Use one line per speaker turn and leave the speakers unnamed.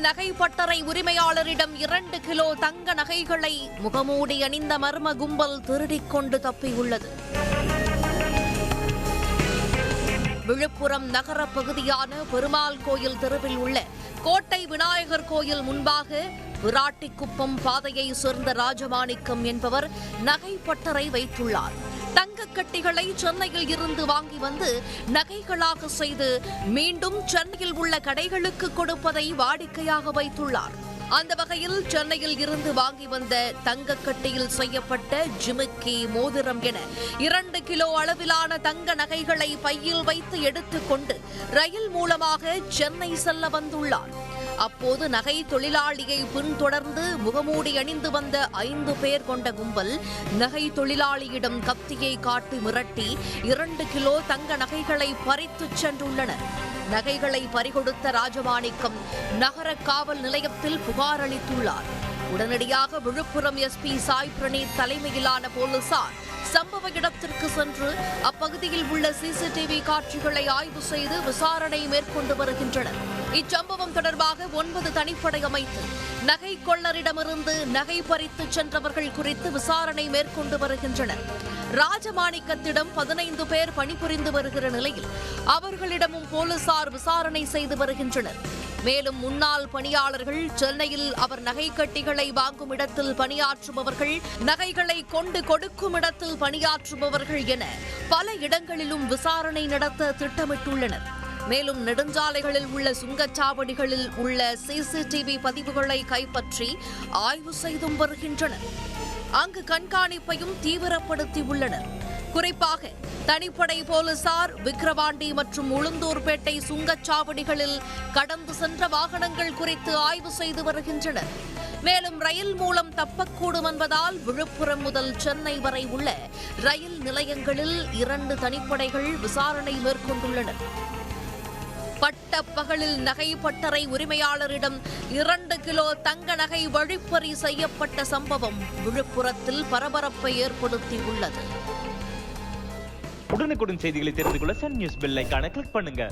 நகை பட்டறை உரிமையாளரிடம் 2 கிலோ தங்க நகைகளை முகமூடி அணிந்த மர்ம கும்பல் திருடிக் கொண்டு தப்பியுள்ளது. விழுப்புரம் நகர பகுதியான பெருமாள் கோயில் தெருவில் உள்ள கோட்டை விநாயகர் கோயில் முன்பாக விராட்டிக்குப்பம் பாதையை சேர்ந்த ராஜமாணிக்கம் என்பவர் நகை பட்டறை வைத்துள்ளார். தங்கக் கட்டிகளை சென்னையில் இருந்து வாங்கி வந்து நகைகளாக செய்து மீண்டும் சென்னையில் உள்ள கடைகளுக்கு கொடுப்பதை வாடிக்கையாக வைத்துள்ளார். அந்த வகையில் சென்னையில் இருந்து வாங்கி வந்த தங்கக்கட்டியில் செய்யப்பட்ட ஜிமிக்கி, மோதிரம் என 2 கிலோ அளவிலான தங்க நகைகளை பையில் வைத்து எடுத்துக்கொண்டு ரயில் மூலமாக சென்னை செல்ல வந்துள்ளார். அப்போது நகை தொழிலாளியை பின்தொடர்ந்து முகமூடி அணிந்து வந்த 5 பேர் கொண்ட கும்பல் நகை தொழிலாளியிடம் கத்தியை காட்டி மிரட்டி 2 கிலோ தங்க நகைகளை பறித்துச் சென்றுள்ளனர். நகைகளை பறிகொடுத்த ராஜமாணிக்கம் நகர காவல் நிலையத்தில் புகார் அளித்துள்ளார். உடனடியாக விழுப்புரம் எஸ்பி சாய் பிரணீத் தலைமையிலான போலீசார் சம்பவ இடத்திற்கு சென்று அப்பகுதியில் உள்ள சிசிடிவி காட்சிகளை ஆய்வு செய்து விசாரணை மேற்கொண்டு வருகின்றனர். இச்சம்பவம் தொடர்பாக 9 தனிப்படை அமைத்து நகை கொள்ளரிடமிருந்து நகை பறித்து சென்றவர்கள் குறித்து விசாரணை மேற்கொண்டு வருகின்றனர். ராஜமாணிக்கத்திடம் 15 பேர் பணிபுரிந்து வருகிற நிலையில் அவர்களிடமும் போலீசார் விசாரணை செய்து வருகின்றனர். மேலும் முன்னாள் பணியாளர்கள், சென்னையில் அவர் நகைக்கட்டிகளை வாங்கும் இடத்தில் பணியாற்றுபவர்கள், நகைகளை கொண்டு கொடுக்கும் இடத்தில் பணியாற்றுபவர்கள் என பல இடங்களிலும் விசாரணை நடத்த திட்டமிட்டுள்ளனர். மேலும் நெடுஞ்சாலைகளில் உள்ள சுங்கச்சாவடிகளில் உள்ள சிசிடிவி பதிவுகளை கைப்பற்றி ஆய்வு செய்தும் வருகின்றனர். அங்கு கண்காணிப்பையும் தீவிரப்படுத்தியுள்ளனர். குறிப்பாக தனிப்படை போலீசார் விக்கிரவாண்டி மற்றும் உளுந்தூர்பேட்டை சுங்கச்சாவடிகளில் கடந்து சென்ற வாகனங்கள் குறித்து ஆய்வு செய்து வருகின்றனர். மேலும் ரயில் மூலம் தப்பக்கூடும் என்பதால் விழுப்புரம் முதல் சென்னை வரை உள்ள ரயில் நிலையங்களில் 2 தனிப்படைகள் விசாரணை மேற்கொண்டுள்ளனர். பட்டப்பகலில் நகை பட்டறை உரிமையாளரிடம் 2 கிலோ தங்க நகை வழிப்பறி செய்யப்பட்ட சம்பவம் விழுப்புரத்தில் பரபரப்பை ஏற்படுத்தியுள்ளது.
உடனுக்குடன் செய்திகளை தெரிந்து கொள்ள சன் நியூஸ் பெல் ஐகானை கிளிக் பண்ணுங்க.